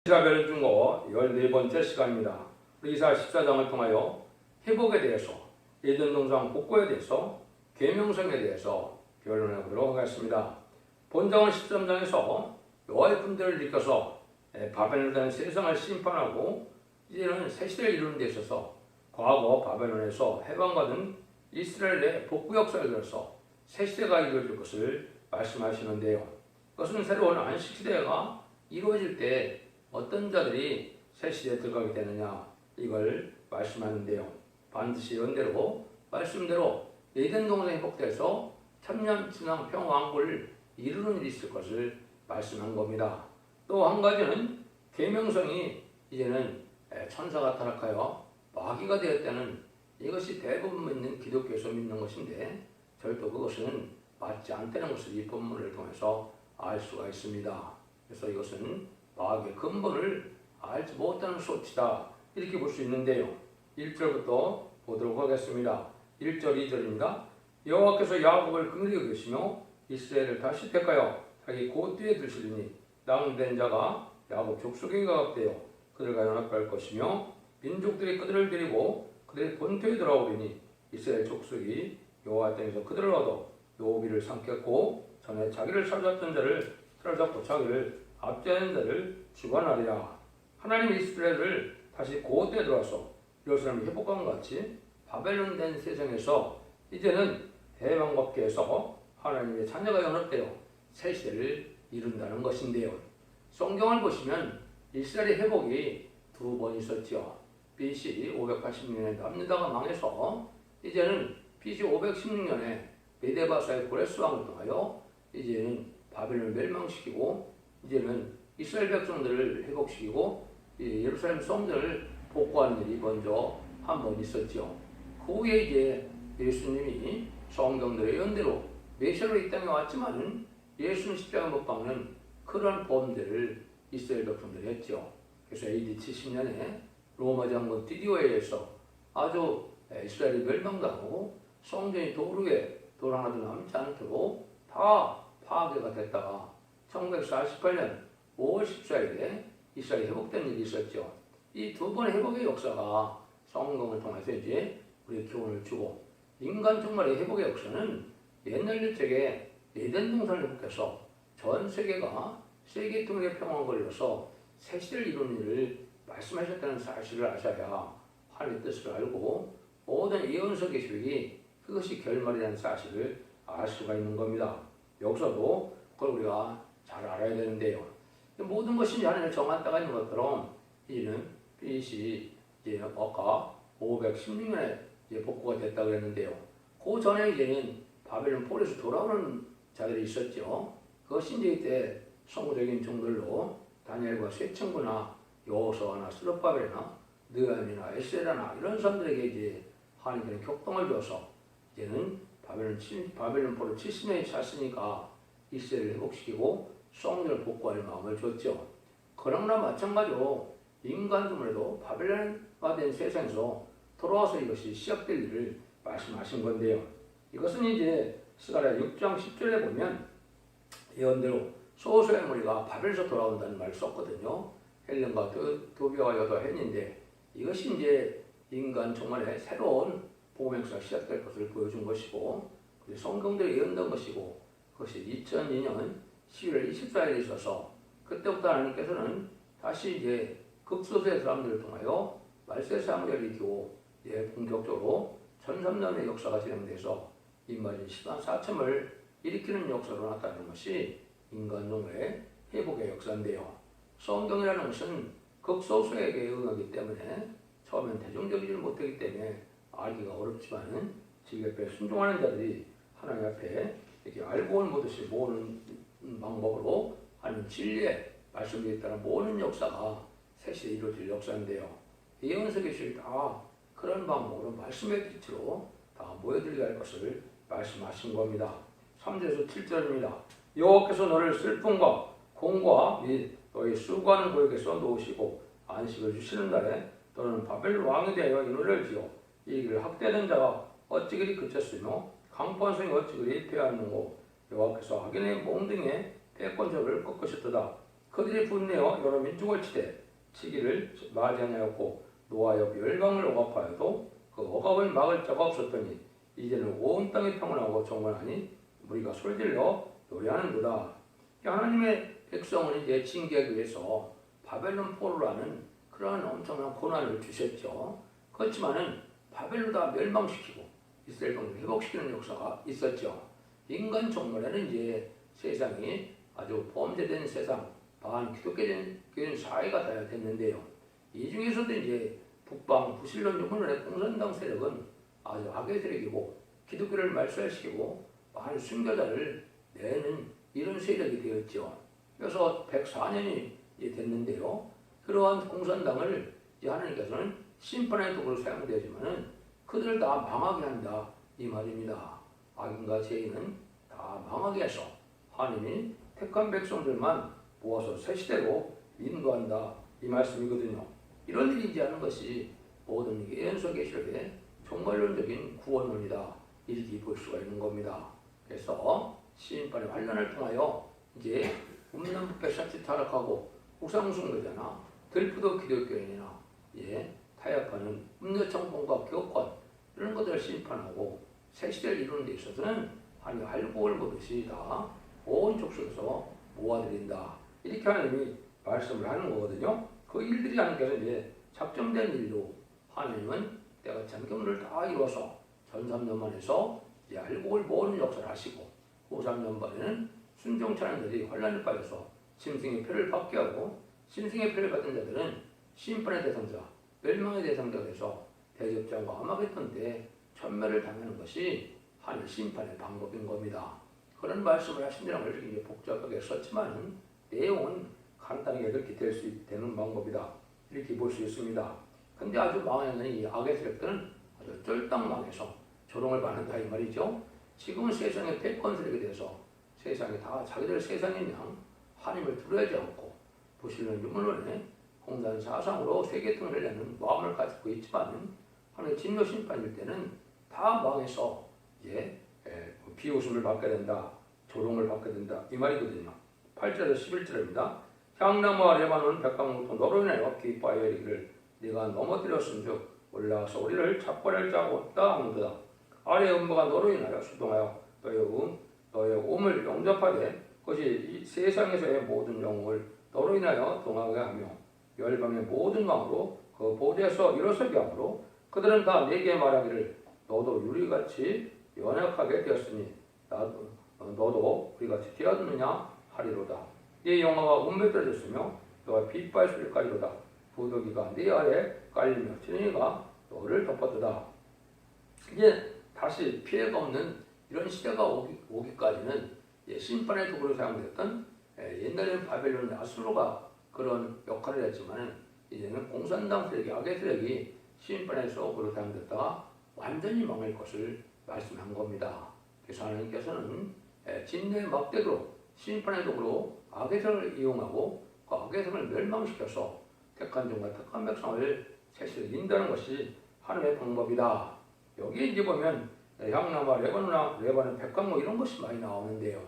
이사벨 중고 14번째 시간입니다. 우리 이사 14장을 통하여 회복에 대해서, 에덴 동산 복구에 대해서, 계명성에 대해서 변론해 보도록 하겠습니다. 본장은 13장에서 여호와의 분들을 느껴서 바벨론에 대한 세상을 심판하고 이제는 새 시대를 이루는 데 있어서 과거 바벨론에서 해방받은 이스라엘의 복구 역사에 들어서 새 시대가 이루어질 것을 말씀하시는데요. 그것은 새로운 안식 시대가 이루어질 때 어떤 자들이 새 시대에 들어가게 되느냐, 이걸 말씀하는데요. 반드시 연대로 말씀대로 에덴 동산이 회복돼서 천년 진앙 평왕국을 이루는 일이 있을 것을 말씀한 겁니다. 또 한 가지는 계명성이 이제는 천사가 타락하여 마귀가 되었다는, 이것이 대부분 믿는 기독교에서 믿는 것인데 절도 그것은 맞지 않다는 것을 이 본문을 통해서 알 수가 있습니다. 그래서 이것은 마귀의 근본을 알지 못하는 소치다, 이렇게 볼 수 있는데요. 1절부터 보도록 하겠습니다. 1절 2절입니다. 여호와께서 야곱을 긍휼히 여기시며 이스라엘을 다시 택하여 자기 고띠에 두시리니 낭된 자가 야곱 족속에게 가깝되어 그들과 연합할 것이며 민족들이 그들을 데리고 그들의 본토에 돌아오리니 이스라엘 족속이 여호와 땅에서 그들을 얻어 노비를 삼켰고 전에 자기를 사로잡던 자를 사로잡고 자기를 압제하는 자를 주관하리라. 하나님 이스라엘을 다시 고대에 들어와서 예루살렘을 회복한 것 같이 바벨론 된 세상에서 이제는 대왕국계에서 하나님의 자녀가 연합되어 새 시대를 이룬다는 것인데요. 성경을 보시면 이스라엘의 회복이 두 번 있었죠. BC 586년에 남유다가 망해서 이제는 BC 516년에 메데바사의 고레스 왕을 통하여 이제는 바벨론을 멸망시키고 이제는 이스라엘 백성들을 회복시키고 예루살렘 성전을 복구하는 일이 먼저 한 번 있었죠. 그 후에 이제 예수님이 성경들의 연대로 메시아로 이 땅에 왔지만은 예수님 십자가 못 박는 그런 범죄를 이스라엘 백성들이 했죠. 그래서 AD 70년에 로마 장군 디디오에 의해서 아주 이스라엘이 멸망당하고 성전이 도루에 돌 하나도 남지 않도록 다 파괴가 됐다가 1948년 5월 14일에 이스라엘이 회복된 일이 있었죠. 이 두 번의 회복의 역사가 성경을 통해서 이제 우리 교훈을 주고, 인간 종말의 회복의 역사는 옛날 일적에 에덴 동산을 회복해서 전 세계가 세계 통일의 평화를 이뤄서 새 시대를 이루는 일을 말씀하셨다는 사실을 아셔야 하나님의 뜻을 알고 모든 예언서 계시록이 그것이 결말이라는 사실을 알 수가 있는 겁니다. 여기서도 그걸 우리가 잘 알아야 되는데요. 모든 것이 하나님의 정한 있는 것처럼 이제는 BC 이제 아까 516년에 이제 복구가 됐다고 그랬는데요. 그 전에 이제는 바벨론 폴에서 돌아오는 자들이 있었죠. 그것이 이제 이때 성구적인 종들로 다니엘과 쇠청구나 여호수아나 스룹바벨이나 느헤미야나 에스라나 이런 사람들에게 이제 하나님께는 격동을 줘서 이제는 바벨론 폴을 70년이 찼으니까 이스라엘을 회복시키고 성전을 복구할 마음을 줬죠. 그러나 마찬가지로 인간들도 바벨론화된 세상에서 돌아와서 이것이 시작될 일을 말씀하신 건데요. 이것은 이제 스가랴 6장 10절에 보면 예언대로 소수의 무리가 바벨에서 돌아온다는 말을 썼거든요. 헬렌과 도비아와 여도헨인데 이것이 이제 인간 종말의 새로운 복음 행사가 시작될 것을 보여준 것이고, 성경들이 예언된 것이고, 그것이 2002년 11월 24일에 있어서 그때부터 하나님께서는 다시 이제 극소수의 사람들을 통하여 말세 사무엘을 일으키고 본격적으로 1003년의 역사가 진행돼서 인마진 10만 4천을 일으키는 역사로 나타나는 것이 인간 종말의 회복의 역사인데요. 성경이라는 것은 극소수에게 응하기 때문에 처음엔 대중적이지 못하기 때문에 알기가 어렵지만은 진리에 순종하는 자들이 하나님 앞에 이렇게 알고는 못듯이 모으는 방법으로 하나님 진리의 말씀에 따라 모으는 역사가 새 시대에 이루어질 역사인데요. 예언서 계시록이 다 그런 방법으로 말씀의 빛으로 다 모여들게 할 것을 말씀하신 겁니다. 3절에서 7절입니다. 여호와께서 너를 슬픔과 공과 및 너의 수고하는 고역에서 놓으시고 안식을 주시는 날에 너는 바벨론 왕이 되어 이 노래를 지어 이 길을 학대하는 자가 어찌 그리 그쳤으며 강포한 성이 어찌 그리 패하는고 여호와께서 악인의 몽둥이에 패권적을 꺾으셨도다. 그들이 분내어 여러 민족을 치기를 맞이하였고 노하여 멸망을 억압하여도 그 억압을 막을 자가 없었더니 이제는 온 땅이 평안하고 정건하니 우리가 소리질러 노래하는도다. 하나님의 백성을 이제 징계하기 위해서 바벨론 포로라는 그러한 엄청난 고난을 주셨죠. 그렇지만은 바벨로 다 멸망시키고 이스라엘 백성을 회복시키는 역사가 있었죠. 인간 종말에는 이제 세상이 아주 범죄된 세상, 반기독교적인 사회가 되어야 됐는데요. 이 중에서도 이제 북방 부실론 유물론의 공산당 세력은 아주 악의 세력이고 기독교를 말살시키고 많은 순교자를 내는 이런 세력이 되었죠. 그래서 104년이 됐는데요. 그러한 공산당을 하나님께서는 심판의 도구로 사용되지만은 그들을 다 망하게 한다 이 말입니다. 악인과 죄인은 다 망하게 해서 하나님이 택한 백성들만 모아서 새 시대로 인도한다 이 말씀이거든요. 이런 일이 이제 하는 것이 모든 예언서 계시록의 종말론적인 구원론이다 이렇게 볼 수가 있는 겁니다. 그래서 심판의 환란을 통하여 이제 없는 부패 샤치 타락하고 우상숭배자나 들프도 기독교인이나 타협하는 음녀청봉과 교권 이런 것들을 심판하고 새 시대를 이루는 데 있어서는 하나님 할복을 보듯이 다 온 족속에서 모아드린다 이렇게 하나님이 말씀을 하는 거거든요. 그 일들이 하나님께서 이제 작정된 일로 하나님은 때가 찬 경륜을 다 이루어서 전 3년만 해서 할복을 모으는 역사를 하시고 후 3년 반에는 순종차는 자들이 환란에 빠져서 짐승의 표를 받게 하고 짐승의 표를 받은 자들은 심판의 대상자, 멸망의 대상자가 돼서 대접장과 아마겟돈 때 천멸을 당하는 것이 하나님 심판의 방법인 겁니다. 그런 말씀을 하신다는 걸 이렇게 복잡하게 썼지만 내용은 간단하게 이렇게 될 수 되는 방법이다 이렇게 볼 수 있습니다. 근데 아주 망하는 이 악의 세력들은 아주 쫄딱 망해서 조롱을 받는다 이 말이죠. 지금은 세상의 패권 세력에 대해서 세상이 다 자기들 세상인 양 하나님을 두려워하지 않고 부실론 유물론에 공산 사상으로 세계통을 하려는 마음을 가지고 있지만 하나님의 진노 심판일 때는 다 망해서 비웃음을 받게 된다, 조롱을 받게 된다 이 말이거든요. 8절에서 11절입니다. 향나무와 레바논 백강목도 너로 인하여 기뻐하여 이르기를 네가 넘어뜨렸은즉 올라와서 우리를 잡고낼 자가 없다 하는도다. 아래 음모가 너로 인하여 수동하여 너의 몸을 영접하되 그것이 이 세상에서의 모든 영웅을 너로 인하여 동하게 하며 열방의 모든 왕으로 그 보좌에서 일어서게 하므로 그들은 다 내게 말하기를 너도 유리같이 연약하게 되었으니 너도 우리같이 되었느냐 하리로다. 네 영화가 운배떨어졌으며 너가 빛발 소리까지로다. 부더기가 네 아래 깔리며 진리가 너를 덮었도다. 이제 다시 피해가 없는 이런 시대가 오기까지는 심판의 도구로 사용됐던 옛날에는 바벨론 아수르가 그런 역할을 했지만 이제는 공산당 세력이 악의 세력이 심판의 도구로 사용됐다가 완전히 망할 것을 말씀한 겁니다. 그래서 하나님께서는 진노의 막대기로 심판의 도구로 악의 성을 이용하고 그 악의 성을 멸망시켜서 택한 종과 택한 백성을 새시로 인도하는 것이 하나님의 방법이다. 여기에 이제 보면 향나무와 레바논 백강목 이런 것이 많이 나오는데요.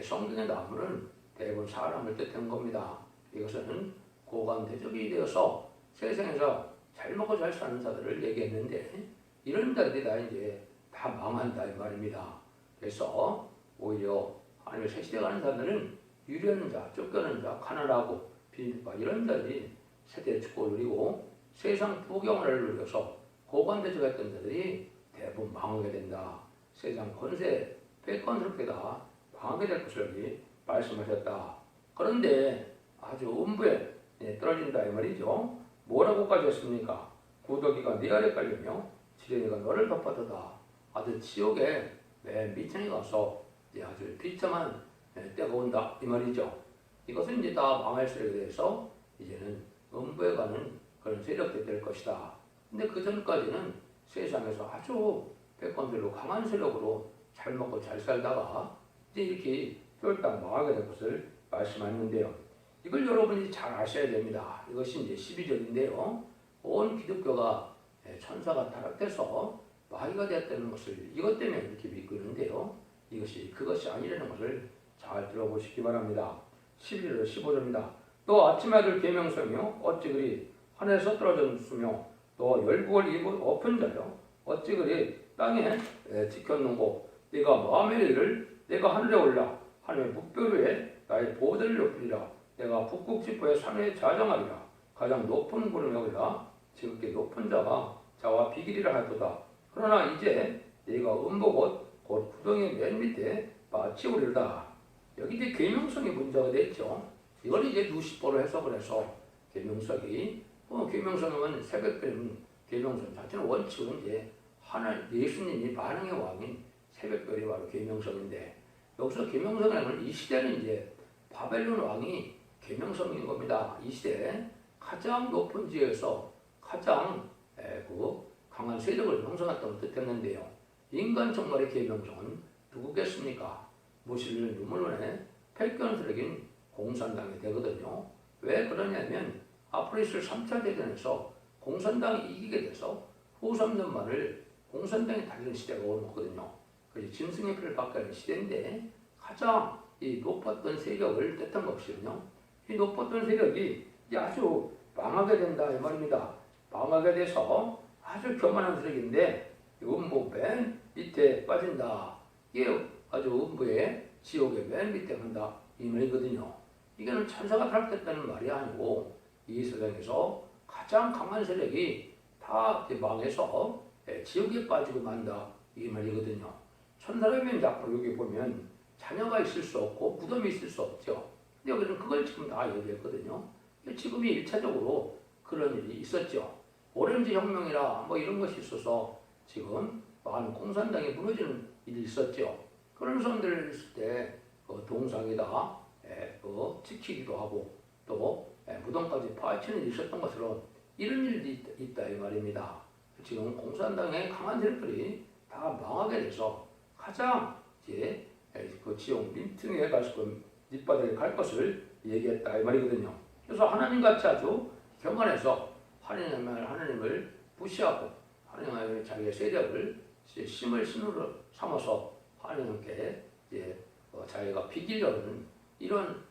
성경의 나무는 대부분 사람을 뜻하는 겁니다. 이것은 고관 대적이 되어서 세상에서 잘 먹고 잘 사는 자들을 얘기했는데 이런 자들이 다 이제 다 망한다 이 말입니다. 그래서 오히려 하나님의 새 시대 가는 자들은 유리한 자, 쫓겨난 자, 가난하고 빈바 이런 자들이 세대의 축복을 누리고 세상 부경을 누려서 고관 대적했던 자들이 대부분 망하게 된다. 세상 권세, 패권스럽게 다 망하게 될 것을 여기 말씀하셨다. 그런데 아주 음부에 떨어진다 이 말이죠. 뭐라고까지 했습니까? 구더기가 네 아래 깔리며 지렁이가 너를 덮어두다. 아주 지옥에 맨 밑층에 가서 아주 비참한 때가 온다 이 말이죠. 이것은 이제 다 망할 세력에 대해서 이제는 음부에 가는 그런 세력들이 될 것이다. 근데 그 전까지는 세상에서 아주 패권들로 강한 세력으로 잘 먹고 잘 살다가 이제 이렇게 쫄딱 망하게 될 것을 말씀하는데요. 이걸 여러분이 잘 아셔야 됩니다. 이것이 이제 12절인데요. 온 기독교가 천사가 타락돼서 마귀가 되었다는 것을 이것 때문에 이렇게 믿고 있는데요. 이것이 그것이 아니라는 것을 잘 들어보시기 바랍니다. 11절 15절입니다. 또 아침의 아들 계명성이요 어찌 그리 하늘에서 떨어졌으며 또 열국을 입은 엎은 자요 어찌 그리 땅에 지켰는고 네가 마음의 일을 내가 하늘에 올라 하늘의 묵별 위에 나의 보호대를 높이리라 내가 북극 지포의 산에 자정하리라 가장 높은 구름에 올라 지극히 높은 자와 비기리라 하도다 그러나 이제 네가 음보곧 곧 구덩이 맨 밑에 빠치우리다 여기 이제 계명성이 문제가 됐죠. 이걸 이제 루시퍼로 해석을 해서 계명성이 계명성은 새벽별은 계명성 자체는 원칙은 이제 하나님 예수님이 반응의 왕인 새벽별이 바로 계명성인데 여기서 계명성에는 이 시대는 이제 바벨론 왕이 계명성인 겁니다. 이 시대에 가장 높은 지에서 가장 강한 세력을 형성했다고 뜻했는데요. 인간 정말의 계명성은 누구겠습니까? 무신을 유물론에 패권세력인 공산당이 되거든요. 왜 그러냐면 앞으로 있을 3차 대전에서 공산당이 이기게 돼서 후 3년 만을 공산당이 달리는 시대가 오는 거거든요. 그래서 짐승의 피를 받게 하는 시대인데 가장 이 높았던 세력을 뜻한 것이거든요. 이 높았던 세력이 이제 아주 망하게 된다 이 말입니다. 망하게 돼서 아주 교만한 세력인데 음부 맨 밑에 빠진다. 이게 아주 음부의 지옥의 맨 밑에 간다 이 말이거든요. 이게는 천사가 타락됐다는 말이 아니고 이 세상에서 가장 강한 세력이 다 망해서 지옥에 빠지고 만다 이 말이거든요. 천사라면 앞으로 여기 보면 자녀가 있을 수 없고 무덤이 있을 수 없죠. 근데 여기는 그걸 지금 다 얘기했거든요. 지금이 1차적으로 그런 일이 있었죠. 오렌지 혁명이라 뭐 이런 것이 있어서 지금 많은 공산당이 무너지는 일이 있었죠. 그런 사람들 있을 때 동상에다 지키기도 하고 또 무덤까지 파헤치는 일이 있었던 것처럼 이런 일이 있다 이 말입니다. 지금 공산당의 강한 세력들이 다 망하게 돼서 가장 이제 그 지옥 밑층에 밑바닥에 갈 것을 얘기했다 이 말이거든요. 그래서 하나님같이 아주 경건해서 하나님을 무시하고 하나님의 자기의 세력을 심을 신으로 삼아서 하나님께 이제 자기가 비기려는 이런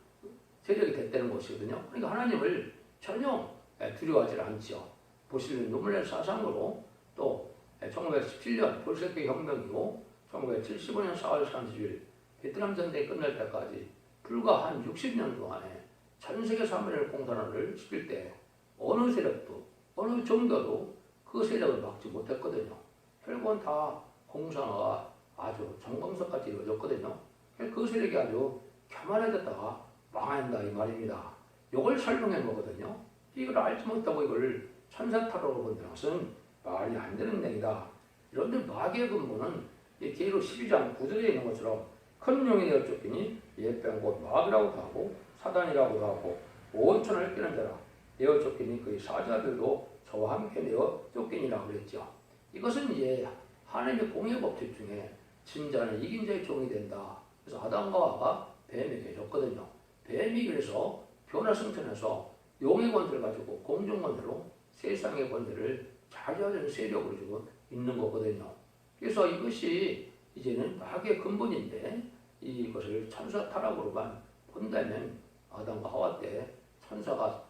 세력이 됐다는 것이거든요. 그러니까 하나님을 전혀 두려워하지 않죠. 보시는 노블레 사상으로 또 1917년 볼셰비크 혁명이고 1975년 4월 30일 베트남 전쟁이 끝날 때까지 불과 한 60년 동안에 전 세계 3분의 1 공산화를 시킬 때 어느 세력도 어느 종교도 그 세력을 막지 못했거든요. 결국은 다 공산화가 아주 정광석까지 이루어졌거든요. 그 세력이 아주 교만해졌다가 망한다 이 말입니다. 이걸 설명한 거거든요. 이걸 알지 못하고 이걸 천사타로로 본다는 것은 말이 안 되는 얘기다. 그런데 마귀의 근본은 계로 12장 9절에 있는 것처럼 큰 용이 되어 쫓기니 예병 곧 마귀라고도 하고 사단이라고도 하고 온천을 깨는 자라 되어 쫓기니 그의 사자들도 저와 함께 되어 쫓기니라고 그랬죠. 이것은 이제 하나님의 공의 법칙 중에 진자는 이긴 자의 종이 된다. 그래서 아담과 하와가 뱀에게 줬거든요. 뱀이 그래서 변화승천해서 용의 권세를 가지고 공중 권세로 세상의 권세를 차지하려는 세력으로 지금 있는 거거든요. 그래서 이것이 이제는 마귀의 근본인데 이것을 천사 타락으로만 본다면 아담과 하와 때 천사가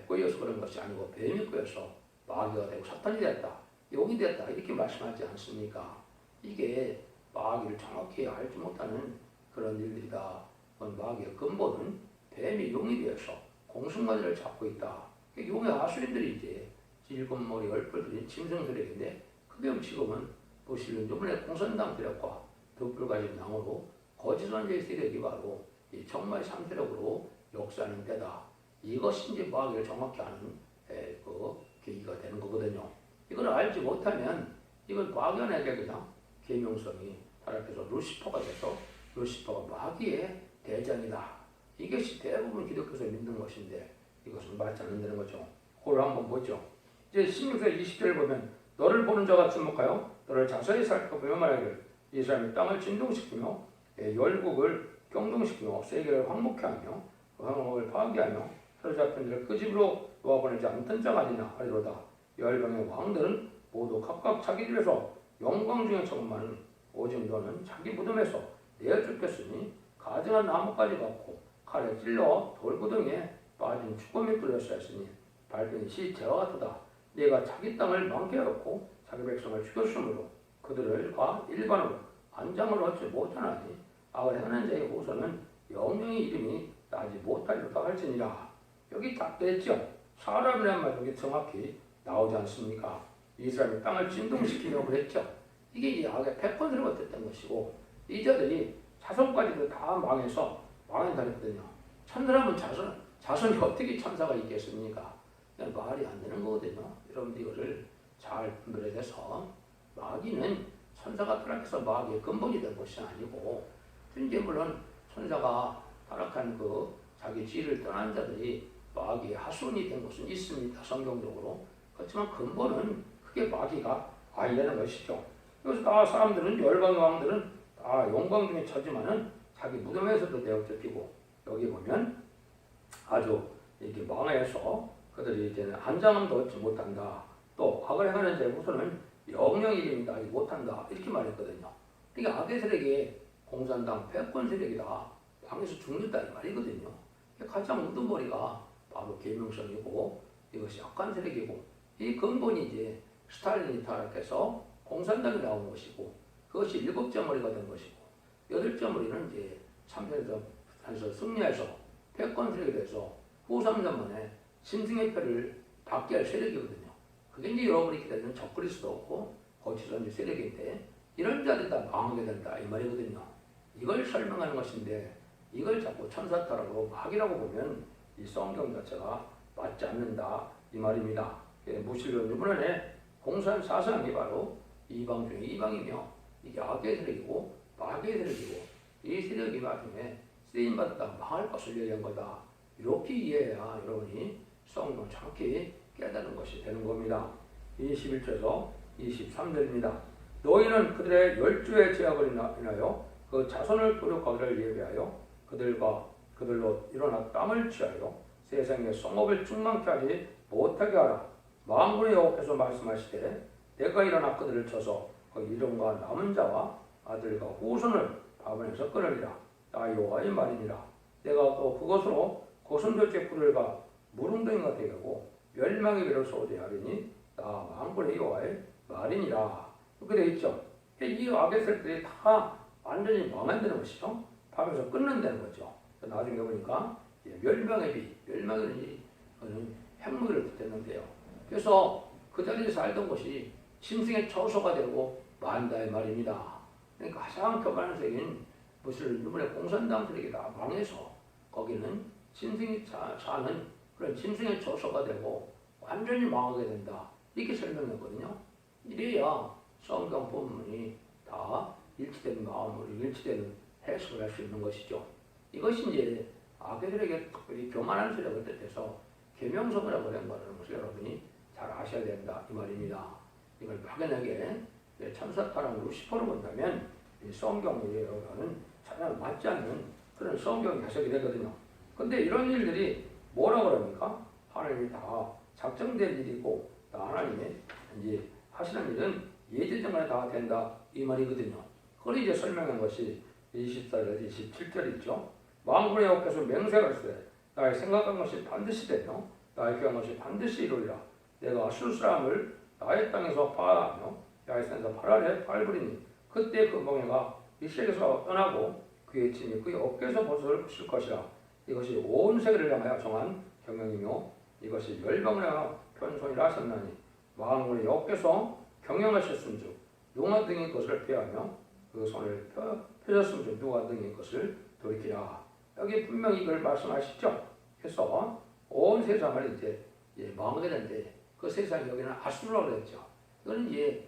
꼬여서 그런 것이 아니고 뱀이 꼬여서 마귀가 되고 사탄이 됐다. 용이 됐다. 이렇게 말씀하지 않습니까? 이게 마귀를 정확히 알지 못하는 그런 일들이다. 마귀의 근본은 뱀이 용이 되어서 공승관리를 잡고 있다. 용의 하수인들이 이제 일곱 머리 열불들이 짐승들에게인데 그게 지금은 보시는 요번에 공산당 세력과 덕불 가진 당으로 거짓 원죄의 세력이 바로 이 정말 3세력으로 역사하는 데다. 이것이 이제 마귀를 정확히 아는 그 계기가 되는 거거든요. 이걸 알지 못하면 이건 마귀에게 그냥 계명성이 타락해서 루시퍼가 돼서 루시퍼가 마귀의 대장이다. 이것이 대부분 기독교에서 믿는 것인데 이것은 맞지 않는다는 거죠. 그걸 한번 보죠. 이제 16절 20절을 보면 너를 보는 자가 주목하여 너를 자세히 살펴보며 말하기를 이 사람이 땅을 진동시키며 열국을 경동시키며 세계를 황목케 하며 그 황목을 파괴하며 사로잡힌 자를 그 집으로 놓아보내지 않던 자가 아니냐 하리로다. 열방의 왕들은 모두 각각 자기 집에서 영광 중에 처음만은 오직 너는 자기 무덤에서 내어 쫓겼으니 가증한 나뭇가지 같고 칼에 찔러 돌구덩이에 빠진 주권이 뚫렸어 했으니 발변이 시체와 같다. 내가 자기 땅을 망게 하였고 자기 백성을 죽였으므로 그들과 일반으로 안장을 얻지 못하나니 악을 행하는 자의 후손은 영영의 이름이 나지 못하리로다 할지니라. 여기 딱 됐죠. 사람이란 말 여기 정확히 나오지 않습니까? 이스라엘이 땅을 진동시키려고 했죠. 이게 이 악의 패권으로 됐던 것이고 이자들이 자손까지도 다 망해서 망한다 했거든요. 천사라면 자손이 어떻게 천사가 있겠습니까? 그냥 말이 안 되는 거거든요. 여러분들 이거를 잘 분별해야 돼서 마귀는 천사가 타락해서 마귀의 근본이 된 것이 아니고 이제 물론 천사가 타락한 그 자기 지위를 떠난 자들이 마귀의 하손이 된 것은 있습니다. 성경적으로. 그렇지만 근본은 그게 마귀가 아니라는 것이죠. 그래서 다 사람들은 열방 왕들은 다 영광 중에 처지만은 자기 무덤에서도 내어쫓기고 여기 보면 아주 이렇게 망해서 그들이 이제는 안장함도 얻지 못한다. 또 악을 행하는 자의 후손은 영영 이름이 나지 못한다. 이렇게 말했거든요. 그러니까 악의 세력이 공산당 패권 세력이다. 방에서 죽는다 이 말이거든요. 가장 우두머리가 바로 계명성이고 이것이 악한 세력이고 이 근본이 이제 스탈린이 타락해서 공산당이 나온 것이고 그것이 7째 머리가 된 것이고 8째 머리는 이제 참전에서 승리해서 패권 세력이 돼서 후 3년 만에 심승의 표를 받게 할 세력이거든요. 그게 이제 여러분이 기다리는 적그리스도고 거치던 세력인데 이런 자들이 다 망하게 된다 이 말이거든요. 이걸 설명하는 것인데 이걸 자꾸 천사타라고 마귀라고 보면 이 성경 자체가 맞지 않는다 이 말입니다. 무신론 유문안에 공산 사상이 바로 이방 중에 이방이며 이게 악의 세력이고 마귀의 세력이고 이 세력이 나중에 쓰임받았다 망할 것을 얘기한 거다. 이렇게 이해해야 여러분이 성경 정확히 깨달은 것이 되는 겁니다. 21절에서 23절입니다. 너희는 그들의 열주의 제약을 인하여 그 자손을 도륙하기를 예비하여 그들로 일어나 땅을 취하여 세상의 성읍을 충만케 하지 못하게 하라. 만군의 여호와께서 말씀하시되 내가 일어나 그들을 쳐서 그 이름과 남은 자와 아들과 후손을 바벨에서 끊으리라. 나 여호와의 말이니라. 내가 또 그것으로 고슴도치의 뿔과 무릉덩이가 되게 하고 멸망의 배를 쏟게 하리니 나 만군의 여호와의 말이니라. 이렇게 되어 있죠. 이 악의 세력들이 다 완전히 망한다는 것이죠. 바벨에서 끊는다는 거죠. 나중에 보니까 멸망의 비, 멸망의 핵무기를 뜻했는데요. 그래서 그 자리에 살던 것이 짐승의 처소가 되고 만다의 말입니다. 그러니까 가장 교만한 세계인 무슬 이번에 공산당 세력이 다 망해서 거기는 짐승이 사는 그런 짐승의 처소가 되고 완전히 망하게 된다. 이렇게 설명했거든요. 이래야 성경 본문이 다 일치된 마음으로 일치되는 해석을 할 수 있는 것이죠. 이것이 이제 악의들에게 특별히 교만한 세력을 뜻해서 계명성이라고 된 거라는 것을 여러분이 잘 아셔야 된다 이 말입니다. 이걸 막연하게 천사타랑 루시퍼로 본다면 이 성경이라는 전혀 맞지 않는 그런 성경 해석이 되거든요. 근데 이런 일들이 뭐라고 그럽니까? 하나님이 다 작정된 일이고 하나님이 이제 하시는 일은 예지정간에 다 된다 이 말이거든요. 그걸 이제 설명한 것이 24절, 27절 있죠. 만군의 여호와께서 맹세를 하시되 나의 생각한 것이 반드시 되며 나의 교한 것이 반드시 이루리라. 내가 아수르 사람을 나의 땅에서 파하며 야이산에서 파라에 팔부리니 그때 그 멍에가 이색에서 떠나고 그의 침이 그의 어깨에서 벗을 것이라. 이것이 온 세계를 향하여 정한 경영이며 이것이 열방을 향하여 편손이라 하셨나니 만군의 여호와께서 경영하셨은즉 누가 등의 것을 피하며 그 손을 펴셨은즉 누가 등의 것을 돌이키라. 여기 분명히 이걸 말씀하시죠. 그래서 온 세상을 이제 망하게 되는데 그 세상이 여기는 아수르라고 했죠. 이거는 이제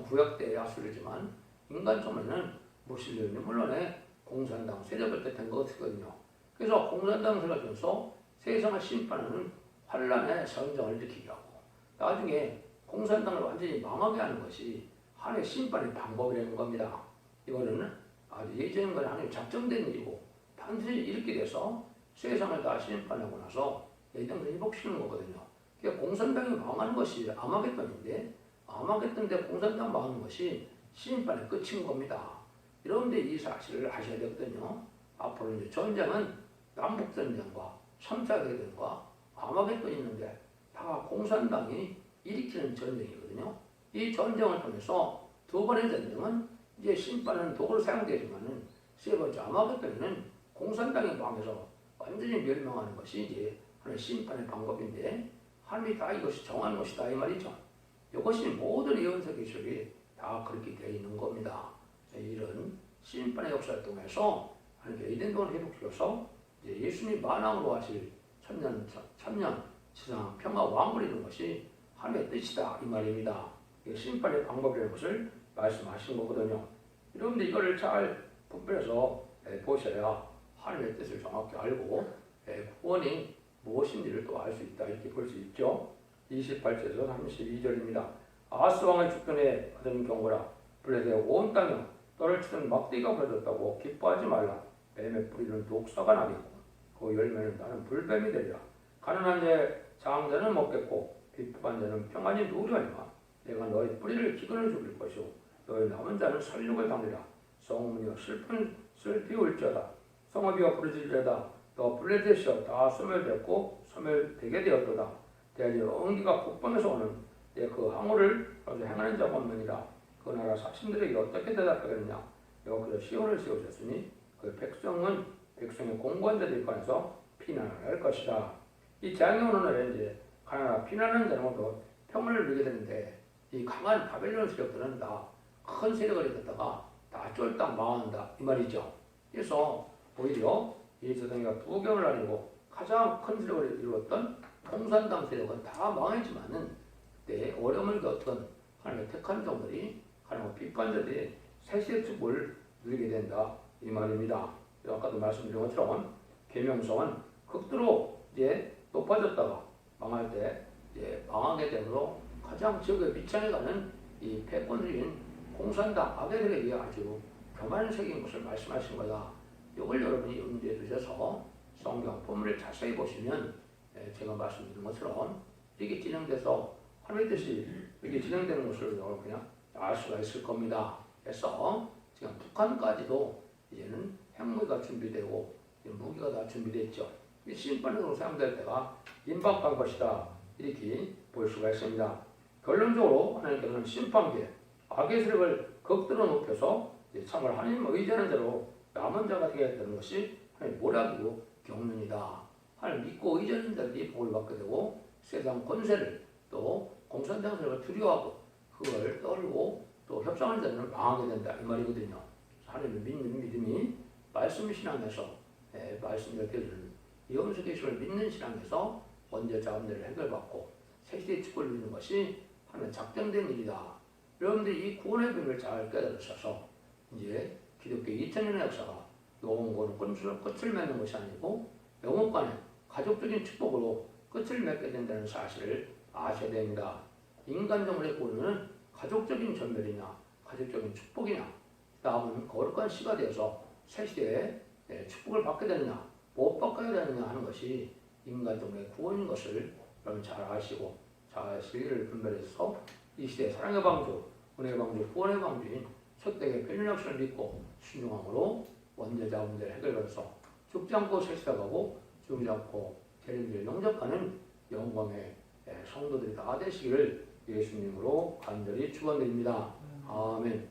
구약 때의 아수르지만 인간적으로는 무슬림이 물론에 공산당 세력을 뜻한 것 같거든요. 그래서 공산당 세력을 통해서 세상을 심판하는 환란의 전쟁을 일으키게 하고 나중에 공산당을 완전히 망하게 하는 것이 하나님의 심판의 방법이라는 겁니다. 이거는 아주 예전에 하나님 작정된 일이고 반드시 이렇게 돼서 세상을 다 심판하고 나서 이 땅을 회복시키는 거거든요. 그러니까 공산당이 망하는 것이 아마겟돈인데 아마겟돈 때 공산당 망하는 것이 심판의 끝인 겁니다. 그런데 이 사실을 아셔야 되거든요. 앞으로 이제 전쟁은 남북전쟁과 3차 대전과 아마겟돈이 있는데 다 공산당이 일으키는 전쟁이거든요. 이 전쟁을 통해서 두 번의 전쟁은 이제 심판은 도구로 사용되지만은 세 번째 아마겟돈에는 공산당이 망해서 완전히 멸망하는 것이 이제 하나의 심판의 방법인데 하나님이 다 이것이 정한 것이다 이 말이죠. 이것이 모든 예언서 기술이 다 그렇게 되어 있는 겁니다. 이런 심판의 역사를 통해서 하나님께 에덴동을 회복시켜서 이제 예수님 만왕으로 하실 천년 지상 평화 왕국을 이루는 것이 하나님의 뜻이다 이 말입니다. 이게 심판의 방법이라는 것을 말씀하신 거거든요. 여러분들 이걸 잘 분별해서 보셔야 하나님의 뜻을 정확히 알고 구원이 무엇인지를 또 알 수 있다 이렇게 볼 수 있죠. 28절에서 32절입니다. 아하스 왕의 죽전에 받은 경고라. 블레셋의 온 땅에 너를 치는 막대기가 벌어졌다고 기뻐하지 말라. 뱀의 뿌리는 독사가 나겠고 그 열매는 나는 불뱀이 되리라. 가난한 자의 장자는 먹겠고 비법한 자는 평안히 누리하리라. 내가 너의 뿌리를 기근을 죽일 것이요 너의 남은 자는 살육을 당리라. 성문이여 슬피 울지어다. 성읍이여 부르짖으려다. 너 블레셋이여 다 소멸되었고 소멸되게 되었도다. 대하여 엉기가 국방에서 오는 내 그 항우를 행하는 자가 없느니라. 그 나라 사신들에게 어떻게 대답하겠느냐. 여호와께서 시온을 세우셨으니 그 백성의 공고한 자들 관해서 피난을 할 것이다. 이 재앙이 오는 날에 이제 가나라 피난하는 자는 모두 평안을 누리게 되는데 이 강한 바벨론 세력들은 다 큰 세력을 이뤘다가 다 쫄딱 망한다 이 말이죠. 그래서 오히려 이 세상이가 두 경을 나뉘고 가장 큰 세력을 이루었던 공산당 세력은 다 망했지만은 그때 어려움을 겪었던 하나님의 택한 종들이 하나님의 비판자들이 새시의 축복을 누리게 된다 이 말입니다. 아까도 말씀드린 것처럼 계명성은 극도로 이제 높아졌다가 망할 때 이제 망하게 되므로 가장 지역에 밑창에 가는 이 패권주의인 공산당 악애들에게 아주 교만적인 것을 말씀하신 거다. 이걸 여러분이 염두에 두셔서 성경 본문을 자세히 보시면 제가 말씀드린 것처럼 이게 진행돼서 하나님의 뜻이 이렇게 진행되는 것을 여러분 그냥 알 수가 있을 겁니다. 그래서 지금 북한까지도 이제는 핵무기가 준비되고 무기가 다 준비됐죠. 이 심판으로 사용될 때가 임박한 것이다. 이렇게 볼 수가 있습니다. 결론적으로 하나님께서는 심판기에 악의 세력을 극도로 높여서 참을 하나님을 의지하는 자로 남은 자가 되게 되는 것이 하나님 모략이고 경륜이다. 하나님 믿고 의지하는 자들이 복을 받게 되고 세상 권세를 또 공산당 세력을 두려워하고 그걸 떨고 또 협상하는 자들은 망하게 된다 이 말이거든요. 하나님을 믿는 믿음이 말씀 신앙에서 말씀을 깨주는 예언서 계시를 믿는 신앙에서 원죄 자원들을 해결받고 새시대의 축복을 누리는 것이 하나님의 작정된 일이다. 여러분들이 이 구원의 비밀을 잘 깨달으셔서 이제 기독교 2000년의 역사가 영원으로 끝을 맺는 것이 아니고 영원간의 가족적인 축복으로 끝을 맺게 된다는 사실을 아셔야 됩니다. 인간정의 구원은 가족적인 전멸이냐 가족적인 축복이냐 다음은 거룩한 씨가 되어서 새시대에 축복을 받게 되느냐 못 받게 되느냐 하는 것이 인간정의 구원인 것을 여러분 잘 아시고 잘 진리를 분별해서 이 시대의 사랑의 방주, 은혜의 방주, 구원의 방주인 첫대의 편리 역사를 믿고 순종함으로 원죄자 문제를 해결해서 죽지 않고 새시다가고 죽지 않고 재림을 영접하는 영광의 성도들이 다 되시기를 예수님으로 간절히 축원드립니다. 아멘.